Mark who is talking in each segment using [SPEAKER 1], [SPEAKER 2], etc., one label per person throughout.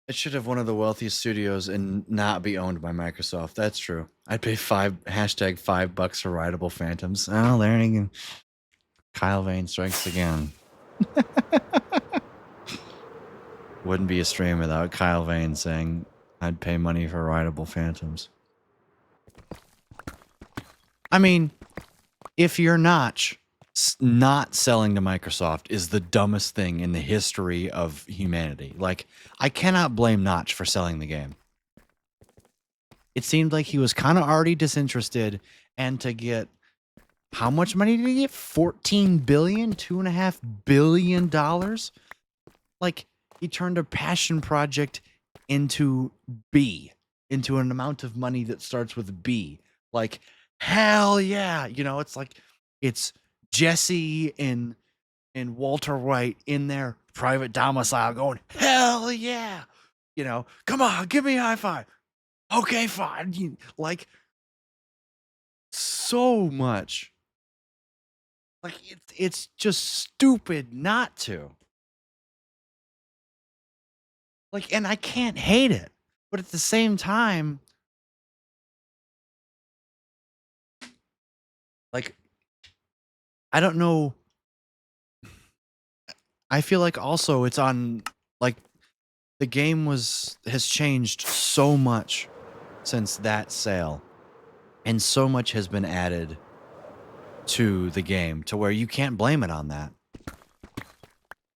[SPEAKER 1] It should have one of the wealthiest studios and not be owned by Microsoft. That's true. I'd pay #5 for rideable Phantoms. Oh, there you go. Kyle Vane strikes again. Wouldn't be a stream without Kyle Vane saying I'd pay money for rideable Phantoms. I mean, if you're Notch, not selling to Microsoft is the dumbest thing in the history of humanity. Like, I cannot blame Notch for selling the game. It seemed like he was kind of already disinterested, and to get how much money did he get? 14 billion, $2.5 billion. Like, he turned a passion project into B, into an amount of money that starts with B. Like, hell yeah. You know, it's like it's Jesse and Walter White in their private domicile going, hell yeah. You know, come on, give me a high five. Okay, fine. Like, so much. Like, it's just stupid not to. Like, and I can't hate it. But at the same time, like, I don't know. I feel like also it's on, like, the game has changed so much since that sale. And so much has been added to the game to where you can't blame it on that.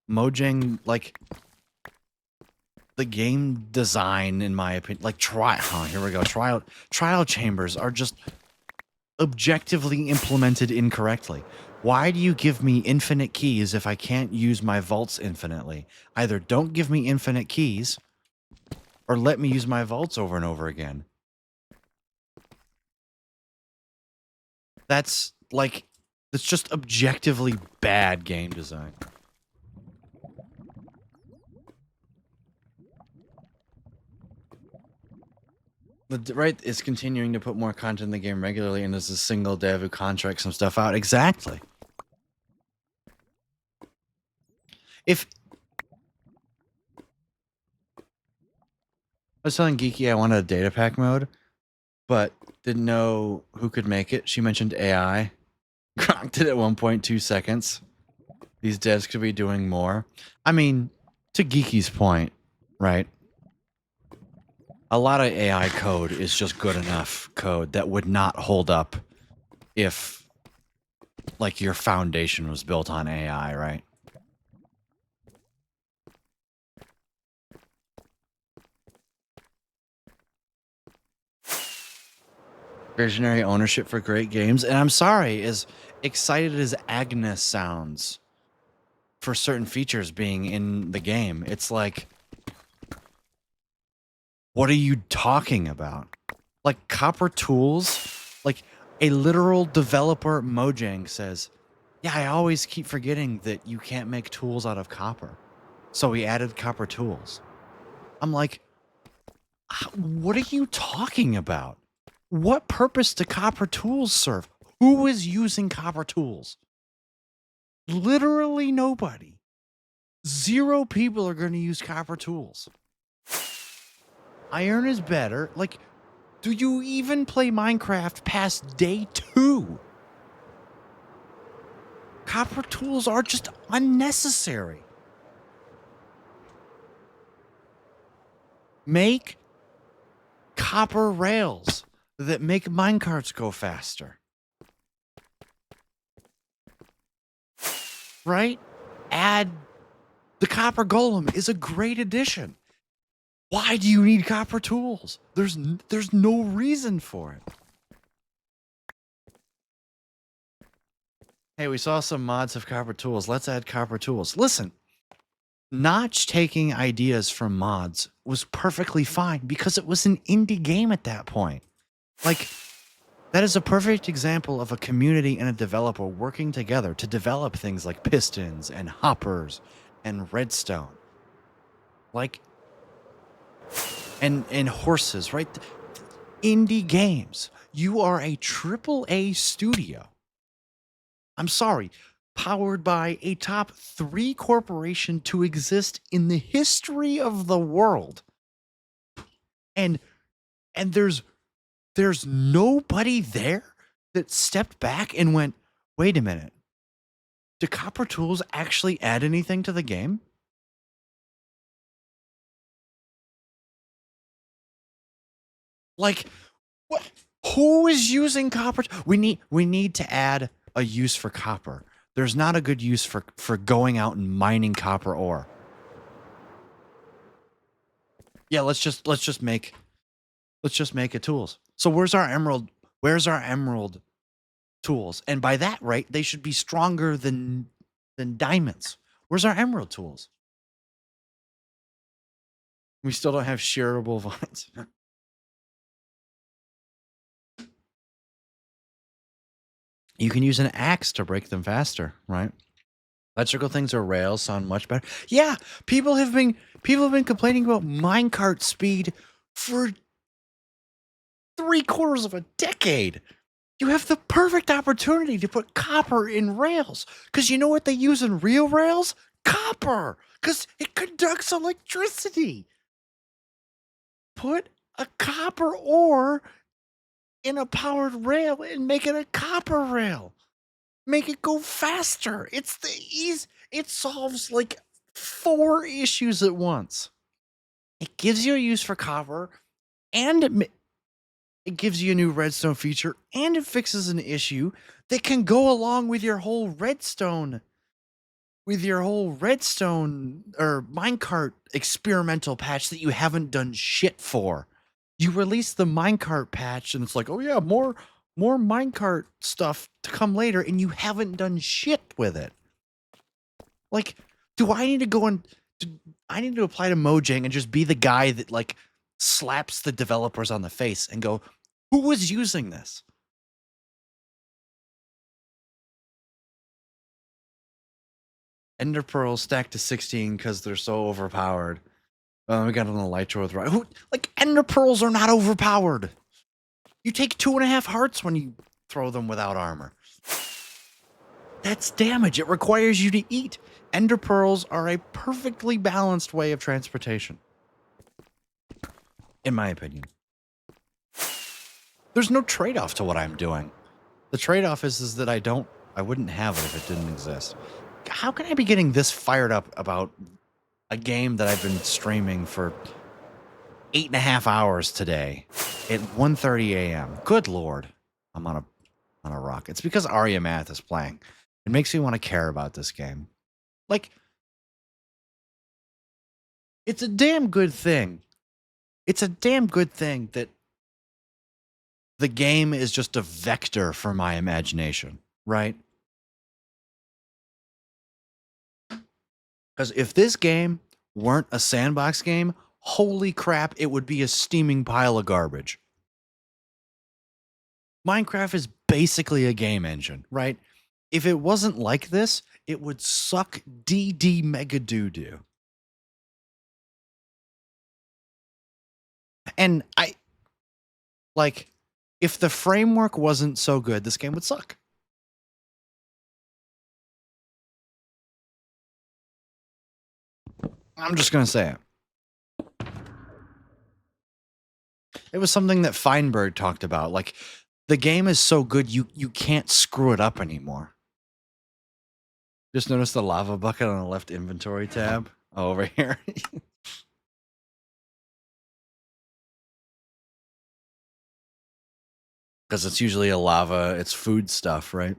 [SPEAKER 1] Mojang, like, the game design, in my opinion, like, here we go. Trial chambers are just objectively implemented incorrectly. Why do you give me infinite keys if I can't use my vaults infinitely? Either don't give me infinite keys or let me use my vaults over and over again. That's like, it's just objectively bad game design. Right, is continuing to put more content in the game regularly, and there's a single dev who contracts some stuff out. Exactly. If I was telling Geeky I wanted a data pack mode, but didn't know who could make it, she mentioned AI. Gronked it at 1.2 seconds. These devs could be doing more. I mean, to Geeky's point, right? A lot of AI code is just good enough code that would not hold up if, like, your foundation was built on AI, right? Visionary ownership for great games. And I'm sorry, as excited as Agnes sounds for certain features being in the game, it's like, what are you talking about? Like, Copper Tools, like, a literal developer, Mojang, says, yeah, I always keep forgetting that you can't make tools out of copper. So we added Copper Tools. I'm like, what are you talking about? What purpose do Copper Tools serve? Who is using Copper Tools? Literally nobody. 0 people are going to use Copper Tools. Iron is better. Like, do you even play Minecraft past day 2? Copper tools are just unnecessary. Make copper rails that make minecarts go faster. Right? Add the copper golem is a great addition. Why do you need copper tools? There's no reason for it. Hey, we saw some mods of copper tools. Let's add copper tools. Listen, Notch taking ideas from mods was perfectly fine because it was an indie game at that point. Like, that is a perfect example of a community and a developer working together to develop things like pistons and hoppers and redstone. Like, and horses, right? Indie games. You are a AAA studio. I'm sorry, powered by a top 3 corporation to exist in the history of the world. And there's nobody there that stepped back and went, wait a minute. Do copper tools actually add anything to the game? Like, what? Who is using copper? We need to add a use for copper. There's not a good use for going out and mining copper ore. Yeah, let's just make it tools. So where's our emerald? Where's our emerald tools? And by that rate, they should be stronger than diamonds. Where's our emerald tools? We still don't have shearable vines. You can use an axe to break them faster, right? Electrical things or rails sound much better. Yeah, people have been complaining about minecart speed for 3/4 of a decade. You have the perfect opportunity to put copper in rails. Because you know what they use in real rails? Copper. Because it conducts electricity. Put a copper ore in a powered rail and make it a copper rail. Make it go faster. It's the ease. It solves like 4 issues at once. It gives you a use for copper, and it gives you a new redstone feature, and it fixes an issue that can go along with your whole redstone or minecart experimental patch that you haven't done shit for. You release the minecart patch and it's like, oh yeah, more minecart stuff to come later, and you haven't done shit with it. Like, I need to apply to Mojang and just be the guy that like slaps the developers on the face and go, who was using this? Ender pearls stacked to 16 because they're so overpowered. We got an elytra with right. Like, ender pearls are not overpowered. You take 2.5 hearts when you throw them without armor. That's damage. It requires you to eat. Ender pearls are a perfectly balanced way of transportation, in my opinion. There's no trade-off to what I'm doing. The trade-off is that I wouldn't have it if it didn't exist. How can I be getting this fired up about a game that I've been streaming for 8.5 hours today at 1:30 a.m.? Good Lord. I'm on a rock. It's because Arya Math is playing. It makes me want to care about this game. Like, it's a damn good thing. It's a damn good thing that the game is just a vector for my imagination, right? Because if this game weren't a sandbox game, holy crap, it would be a steaming pile of garbage. Minecraft is basically a game engine, right? If it wasn't like this, it would suck DD mega doo-doo. And if the framework wasn't so good, this game would suck. I'm just going to say it. It was something that Feinberg talked about. Like, the game is so good, you can't screw it up anymore. Just notice the lava bucket on the left inventory tab over here. Because it's usually a lava, it's food stuff, right?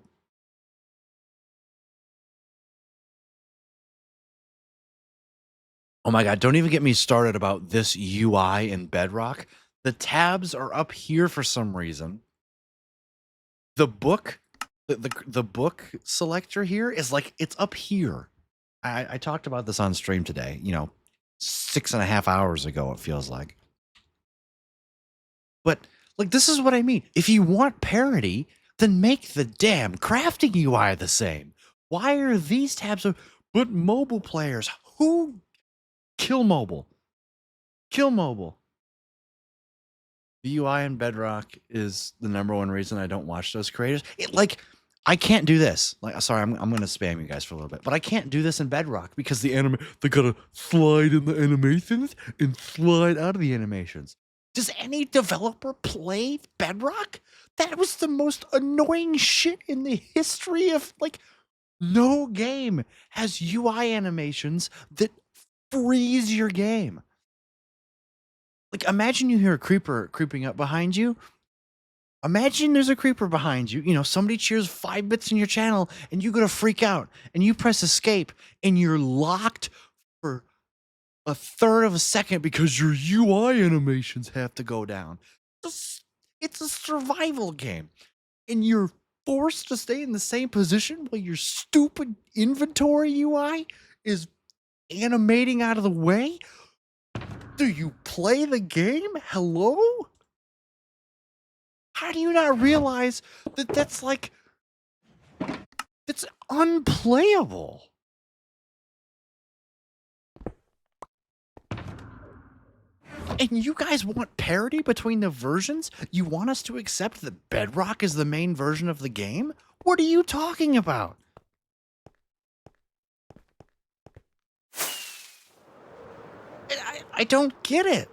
[SPEAKER 1] Oh my God, don't even get me started about this UI in Bedrock. The tabs are up here for some reason. The book, the book selector here is like, it's up here. I talked about this on stream today, 6.5 hours ago, it feels like. But like, this is what I mean. If you want parity, then make the damn crafting UI the same. Why are these tabs? But mobile players, who kill mobile? Kill mobile. The UI in Bedrock is the #1 reason I don't watch those creators. I can't do this. Like, sorry, I'm going to spam you guys for a little bit, but I can't do this in Bedrock because they gotta slide in the animations and slide out of the animations. Does any developer play Bedrock? That was the most annoying shit in the history of, like, no game has UI animations that freeze your game. Like, imagine you hear a creeper creeping up behind you. Imagine there's a creeper behind you. You know, somebody cheers 5 bits in your channel and you go to freak out and you press escape and you're locked for a third of a second because your UI animations have to go down. It's a survival game and you're forced to stay in the same position while your stupid inventory UI is animating out of the way. Do you play the game? Hello? How do you not realize that that's like, it's unplayable? And you guys want parity between the versions? You want us to accept that Bedrock is the main version of the game? What are you talking about? I don't get it.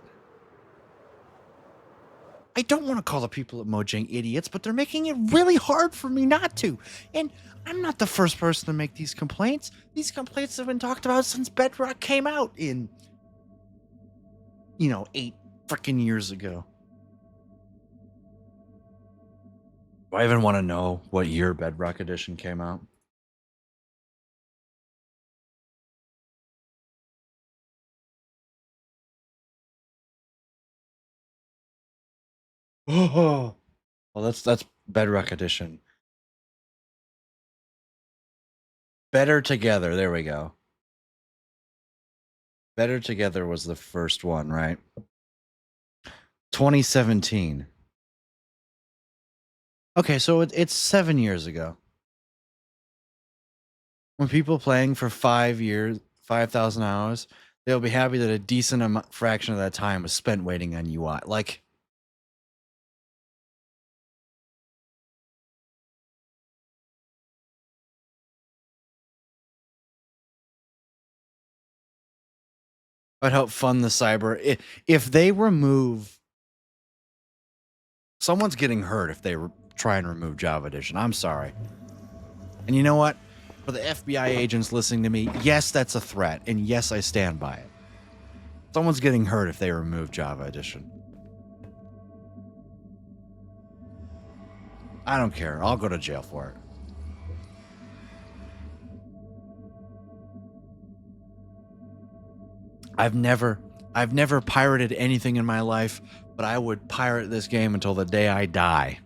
[SPEAKER 1] I don't want to call the people at Mojang idiots, but they're making it really hard for me not to. And I'm not the first person to make these complaints. These complaints have been talked about since Bedrock came out in, 8 freaking years ago. Do I even want to know what year Bedrock Edition came out? Oh, well, that's Bedrock Edition. Better Together. There we go. Better Together was the first one, right? 2017. Okay, so it's 7 years ago. When people playing for 5 years, 5,000 hours, they'll be happy that a decent fraction of that time was spent waiting on UI. Like, I'd help fund the cyber. If they remove, someone's getting hurt if they try and remove Java Edition. I'm sorry. And you know what? For the FBI agents listening to me, yes, that's a threat, and yes, I stand by it. Someone's getting hurt if they remove Java Edition. I don't care. I'll go to jail for it. I've never pirated anything in my life, but I would pirate this game until the day I die.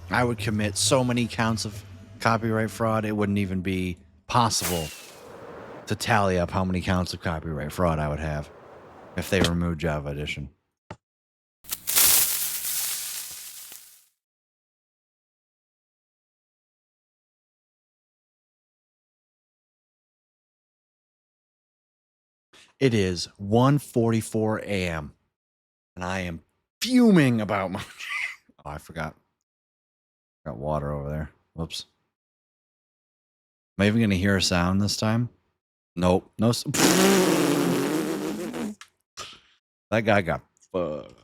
[SPEAKER 1] I would commit so many counts of copyright fraud, it wouldn't even be possible to tally up how many counts of copyright fraud I would have if they removed Java Edition. It is 1:44 a.m. and I am fuming about my oh, I forgot. Got water over there. Whoops. Am I even going to hear a sound this time? Nope. No. That guy got fucked.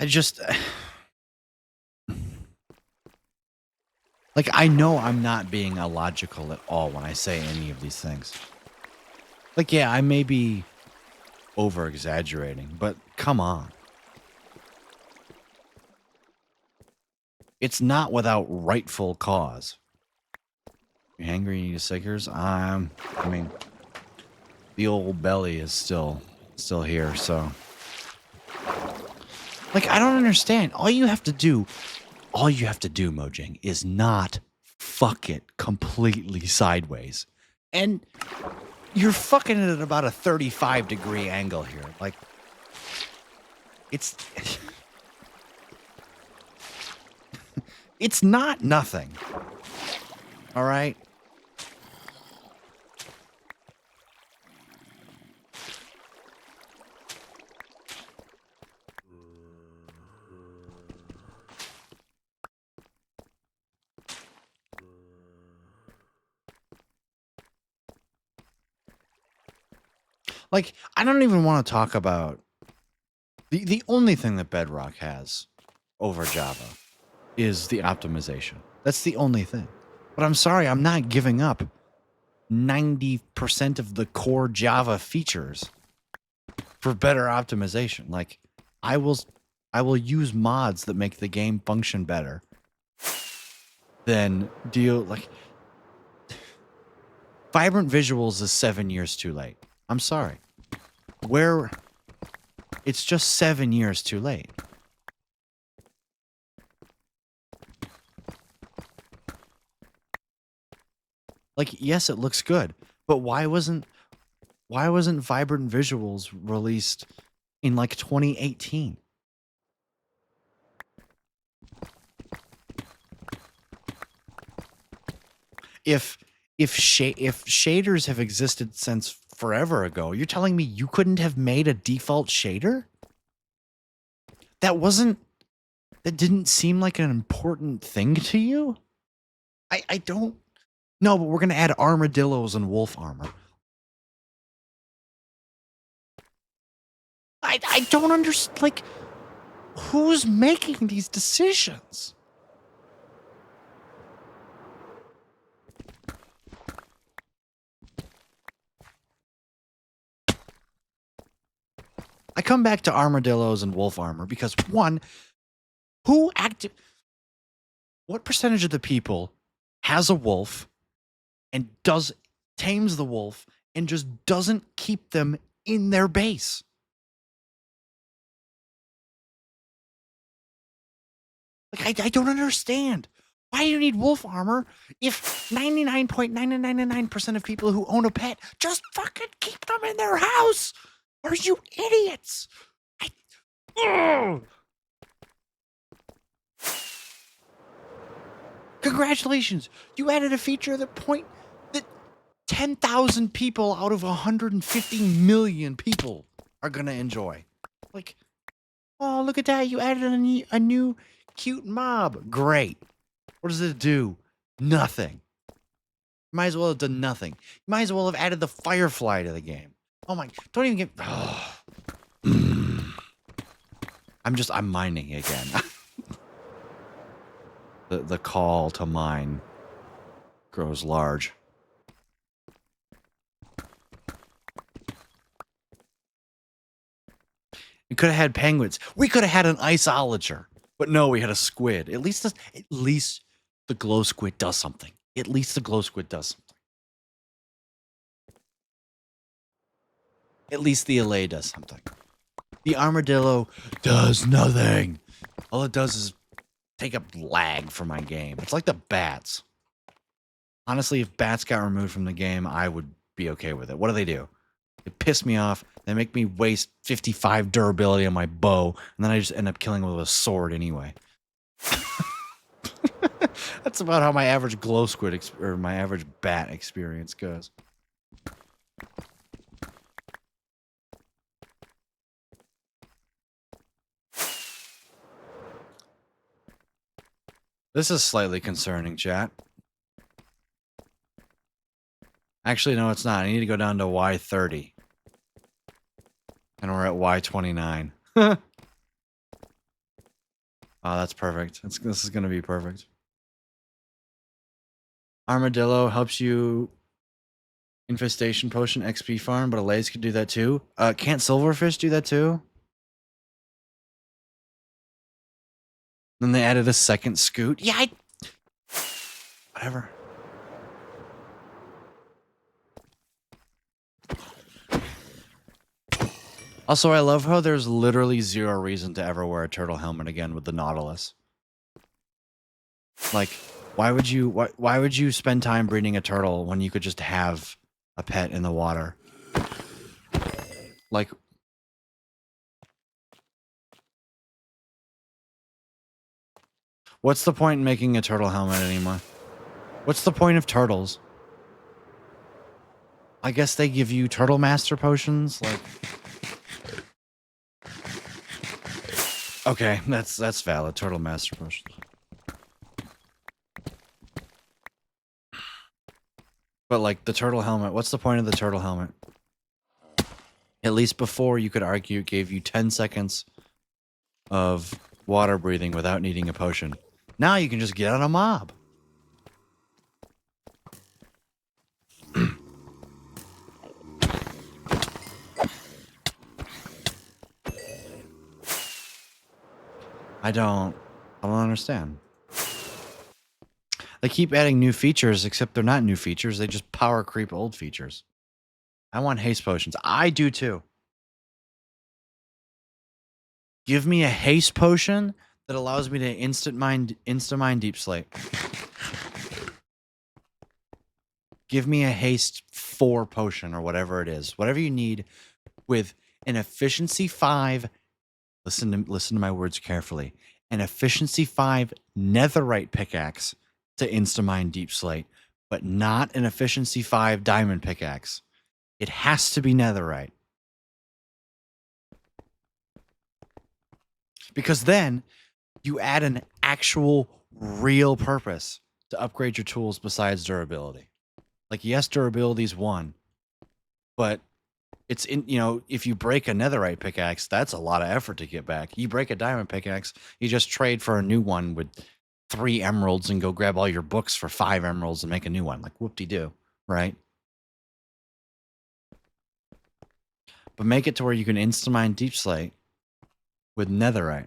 [SPEAKER 1] I just like, I know I'm not being illogical at all when I say any of these things. Like, yeah, I may be over exaggerating, but come on. It's not without rightful cause. You hungry? You need Snickers? I mean, the old belly is still here, so. Like, I don't understand. All you have to do, Mojang, is not fuck it completely sideways. And you're fucking it at about a 35-degree angle here. Like, it's it's not nothing. All right? Like, I don't even want to talk about the only thing that Bedrock has over Java is the optimization. That's the only thing. But I'm sorry, I'm not giving up 90% of the core Java features for better optimization. Like, I will use mods that make the game function better than deal like Vibrant Visuals is 7 years too late. I'm sorry. It's just 7 years too late. Like, yes, it looks good, but why wasn't Vibrant Visuals released in like 2018? If shaders have existed since forever ago, you're telling me you couldn't have made a default shader? That didn't seem like an important thing to you? I don't. No, but we're gonna add armadillos and wolf armor. I don't understand. Like, who's making these decisions? I come back to armadillos and wolf armor because one, what percentage of the people has a wolf and tames the wolf and just doesn't keep them in their base? Like, I don't understand. Why do you need wolf armor if 99.999% of people who own a pet just fucking keep them in their house? Are you idiots? Congratulations. You added a feature that 10,000 people out of 150 million people are going to enjoy. Like, oh, look at that. You added a new cute mob. Great. What does it do? Nothing. Might as well have done nothing. You might as well have added the Firefly to the game. Oh my, don't even get... Oh. I'm mining again. The call to mine grows large. We could have had penguins. We could have had an iceologer. But no, we had a squid. At least the glow squid does something. At least the glow squid does something. At least the allay does something. The armadillo does nothing. All it does is take up lag for my game. It's like the bats. Honestly, if bats got removed from the game, I would be okay with it. What do? They piss me off. They make me waste 55 durability on my bow, and then I just end up killing with a sword anyway. That's about how my average glow squid or my average bat experience goes. This is slightly concerning, chat. Actually, no, it's not. I need to go down to Y30. And we're at Y29. Oh, that's perfect. This is going to be perfect. Armadillo helps you infestation potion XP farm, but Allays could do that too. Can't silverfish do that too? Then they added a second scoot. Yeah, whatever. Also, I love how there's literally zero reason to ever wear a turtle helmet again with the Nautilus. Like, why would you spend time breeding a turtle when you could just have a pet in the water? Like, what's the point in making a turtle helmet anymore? What's the point of turtles? I guess they give you turtle master potions, like. Okay, that's valid. Turtle master potions. But like the turtle helmet, what's the point of the turtle helmet? At least before, you could argue it gave you 10 seconds of water breathing without needing a potion. Now you can just get on a mob. I don't understand. They keep adding new features, except they're not new features. They just power creep old features. I want haste potions. I do too. Give me a haste potion that allows me to instant mine deep slate. Give me a haste 4 potion or whatever it is. Whatever you need with an efficiency 5. Listen to my words carefully. An efficiency 5 netherite pickaxe to insta-mine deep slate, but not an efficiency 5 diamond pickaxe. It has to be netherite. Because then you add an actual real purpose to upgrade your tools besides durability. Like, yes, durability is 1, but it's in, if you break a netherite pickaxe, that's a lot of effort to get back. You break a diamond pickaxe, you just trade for a new one with 3 emeralds and go grab all your books for 5 emeralds and make a new one. Like, whoop-de-doo, right? But make it to where you can insta-mine deep slate with netherite.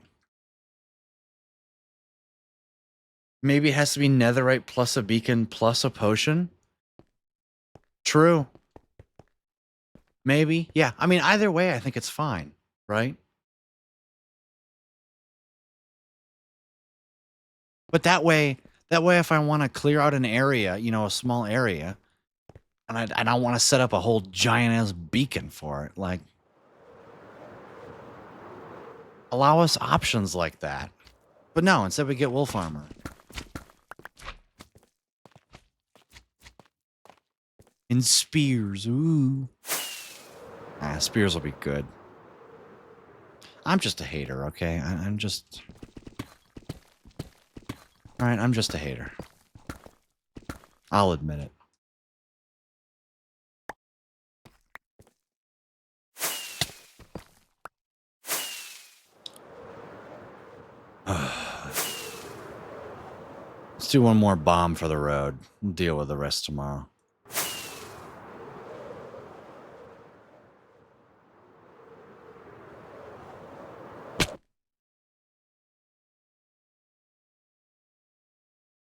[SPEAKER 1] Maybe it has to be netherite plus a beacon plus a potion. True. Maybe. Yeah. I mean, either way, I think it's fine, right? But that way, if I want to clear out an area, a small area, and I don't want to set up a whole giant ass beacon for it, like, allow us options like that. But no, instead we get wolf armor. And spears. Ooh. Spears will be good. I'm just a hater, okay? I'm just... Alright, I'm just a hater. I'll admit it. Let's do one more bomb for the road. We'll deal with the rest tomorrow.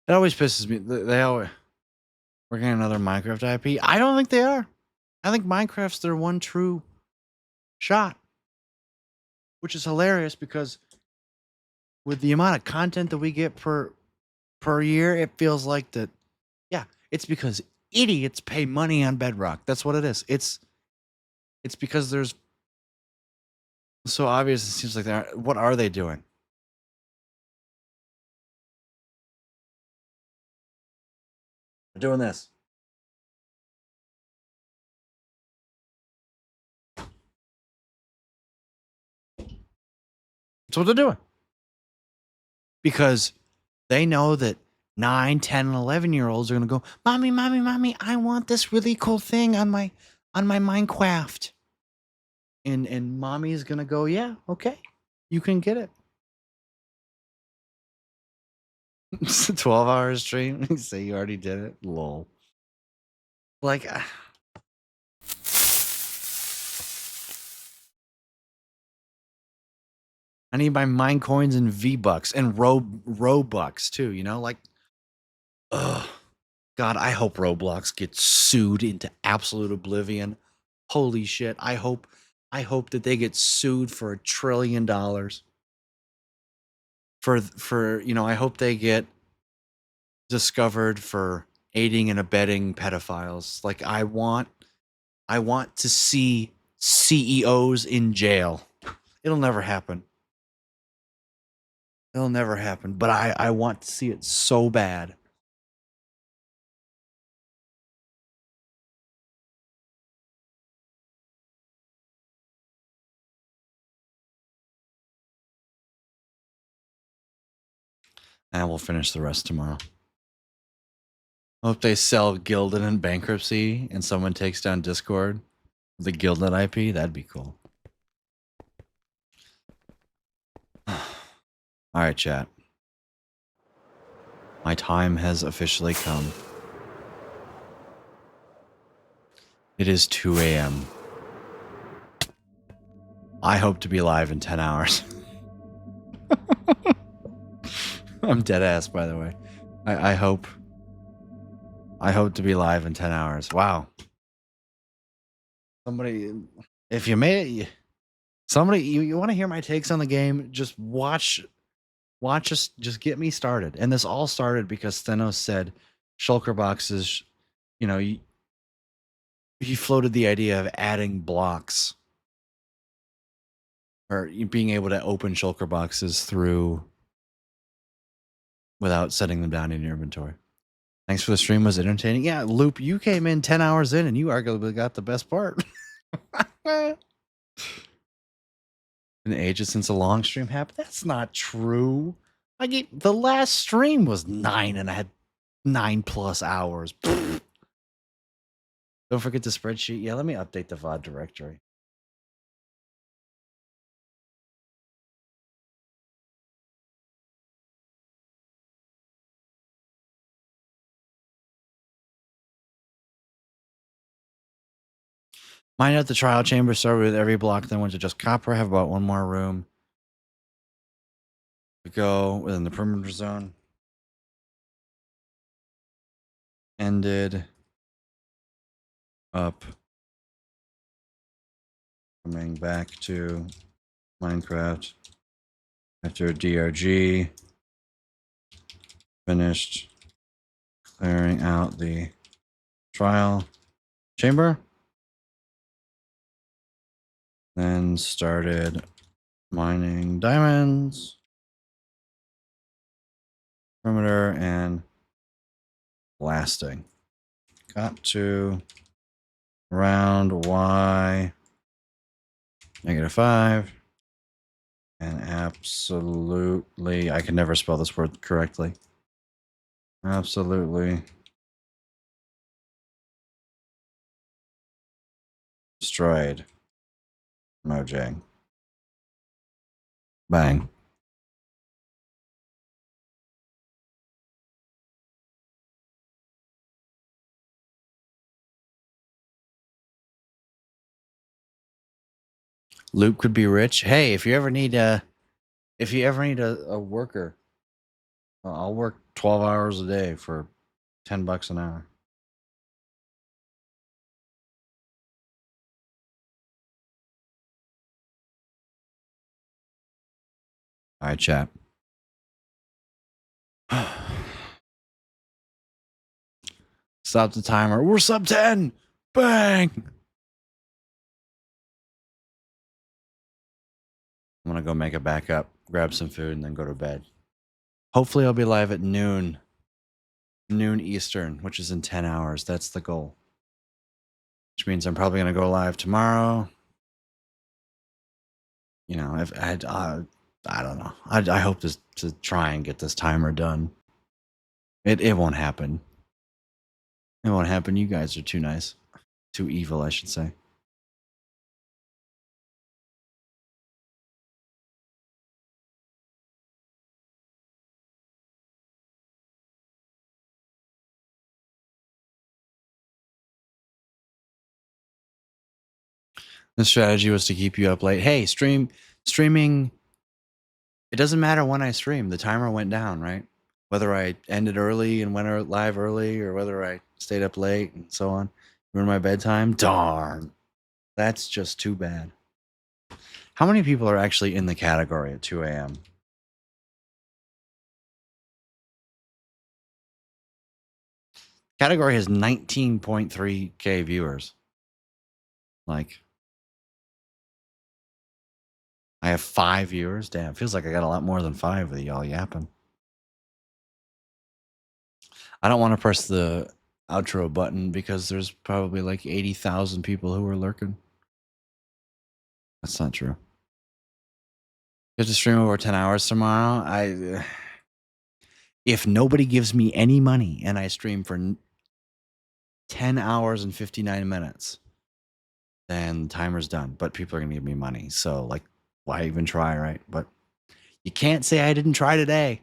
[SPEAKER 1] It always pisses me. They always... We're getting another Minecraft IP. I don't think they are. I think Minecraft's their one true shot. Which is hilarious because with the amount of content that we get per year, it feels like that. Yeah, it's because idiots pay money on Bedrock. That's what it is. It's because there's so obvious. It seems like they're. What are they doing? They're doing this. That's what they're doing. Because they know that 9, 10, and 11-year-olds are going to go, Mommy, Mommy, Mommy, I want this really cool thing on my Minecraft. And Mommy's going to go, yeah, okay, you can get it. It's a 12-hour stream. You say you already did it? Lol. Like... I need my mine coins and V-Bucks and Robux too, like, ugh. God, I hope Roblox gets sued into absolute oblivion. Holy shit. I hope that they get sued for $1 trillion. For I hope they get discovered for aiding and abetting pedophiles. Like, I want to see CEOs in jail. It'll never happen. It'll never happen, but I want to see it so bad. And we'll finish the rest tomorrow. I hope they sell Gildan in bankruptcy and someone takes down Discord. The Guildnet IP, that'd be cool. All right, chat. My time has officially come. It is 2 a.m. I hope to be live in 10 hours. I'm dead ass, by the way. I hope to be live in 10 hours. Wow. Somebody, if you made it, somebody, you want to hear my takes on the game, just watch us, just get me started. And this all started because Stenos said shulker boxes, you know, he floated the idea of adding blocks or being able to open shulker boxes through without setting them down in your inventory. Thanks for the stream. Was it entertaining? Yeah, Loop, you came in 10 hours in and you arguably got the best part. Been ages since a long stream happened. That's not true. The last stream was 9 and I had 9+ hours. Don't forget the spreadsheet. Yeah, let me update the VOD directory. Mine at the trial chamber started with every block, then went to just copper. I have about one more room to go within the perimeter zone. Ended up coming back to Minecraft after DRG. Finished clearing out the trial chamber. Then started mining diamonds, perimeter, and blasting. Got to around Y -5. And absolutely, I can never spell this word correctly. Absolutely destroyed Mojang. Bang. Loop could be rich. Hey, if you ever need a worker, I'll work 12 hours a day for $10 an hour. All right, chat. Stop the timer. We're sub 10. Bang. I'm going to go make a backup, grab some food, and then go to bed. Hopefully, I'll be live at noon Eastern, which is in 10 hours. That's the goal. Which means I'm probably going to go live tomorrow. You know, I don't know. I hope to try and get this timer done. It won't happen. It won't happen. You guys are too nice. Too evil, I should say. The strategy was to keep you up late. Hey, streaming. It doesn't matter when I stream. The timer went down, right? Whether I ended early and went live early or whether I stayed up late and so on. Ruined my bedtime. Darn. That's just too bad. How many people are actually in the category at 2 a.m.? Category has 19.3K viewers. Like, I have 5 viewers. Damn, feels like I got a lot more than 5 with y'all yapping. I don't want to press the outro button because there's probably like 80,000 people who are lurking. That's not true. You have to stream over 10 hours tomorrow. If nobody gives me any money and I stream for 10 hours and 59 minutes, then the timer's done. But people are gonna give me money. So like, why even try, right? But you can't say I didn't try today.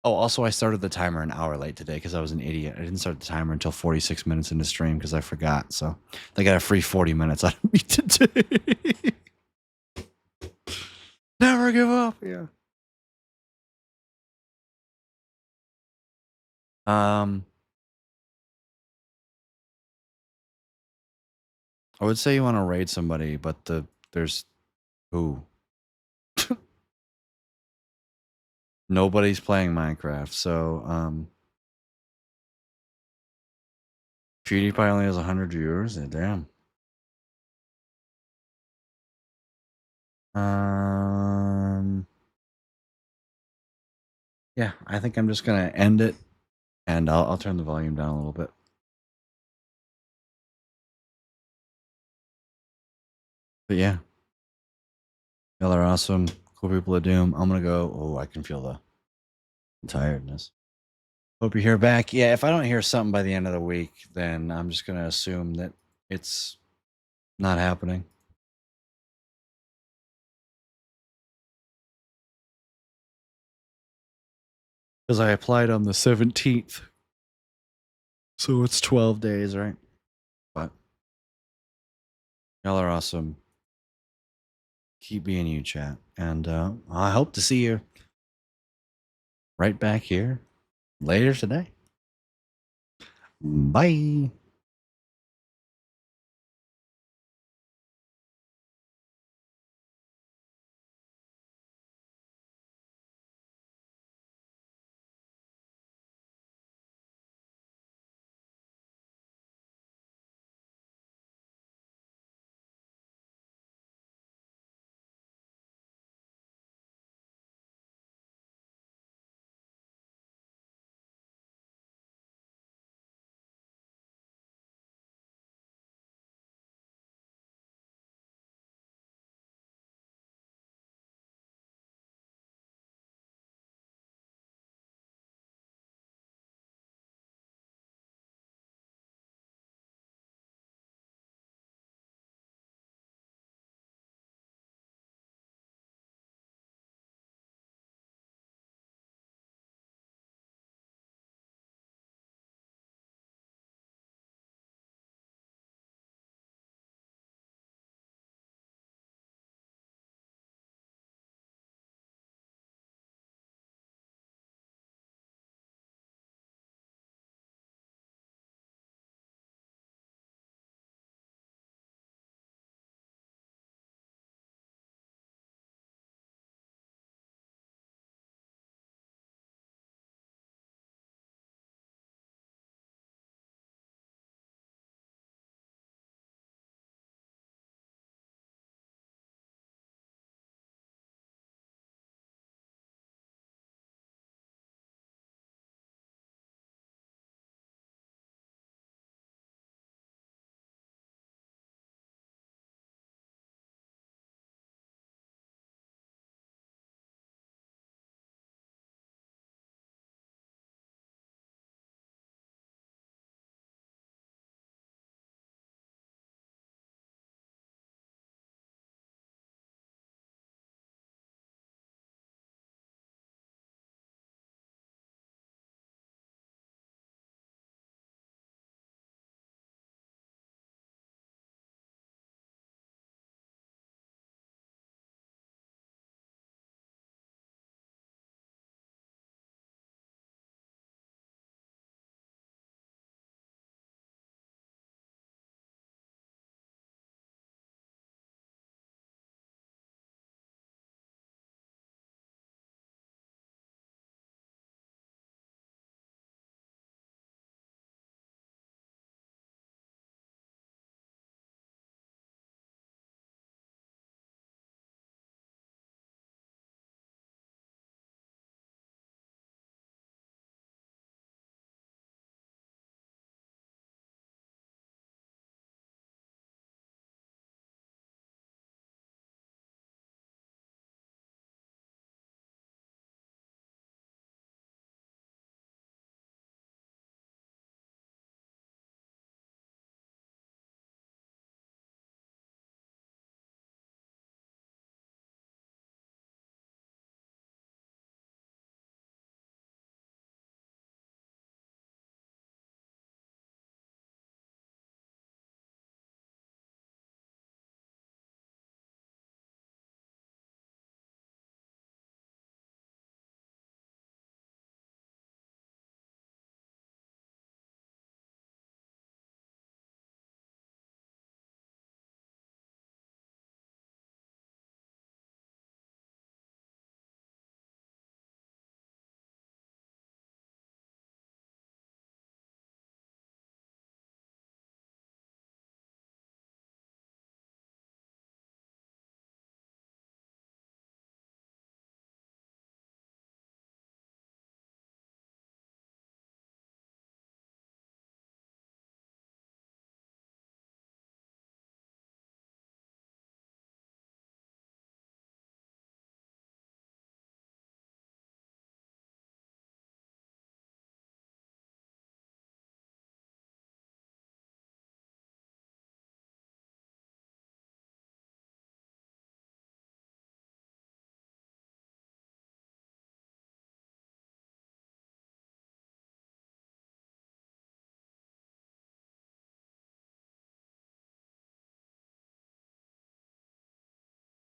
[SPEAKER 1] Oh, also I started the timer an hour late today because I was an idiot. I didn't start the timer until 46 minutes into stream because I forgot. So they got a free 40 minutes out of me today. Never give up. Yeah. I would say you want to raid somebody, but there's who? Nobody's playing Minecraft, so PewDiePie only has 100 viewers. Yeah, damn. Yeah, I think I'm just gonna end it, and I'll turn the volume down a little bit. But yeah, y'all are awesome, cool people of Doom. I'm gonna go. Oh, I can feel the tiredness. Hope you hear back. Yeah, if I don't hear something by the end of the week, then I'm just gonna assume that it's not happening. Because I applied on the 17th. So it's 12 days, right? But y'all are awesome. Keep being you, chat. And I hope to see you right back here later today. Bye.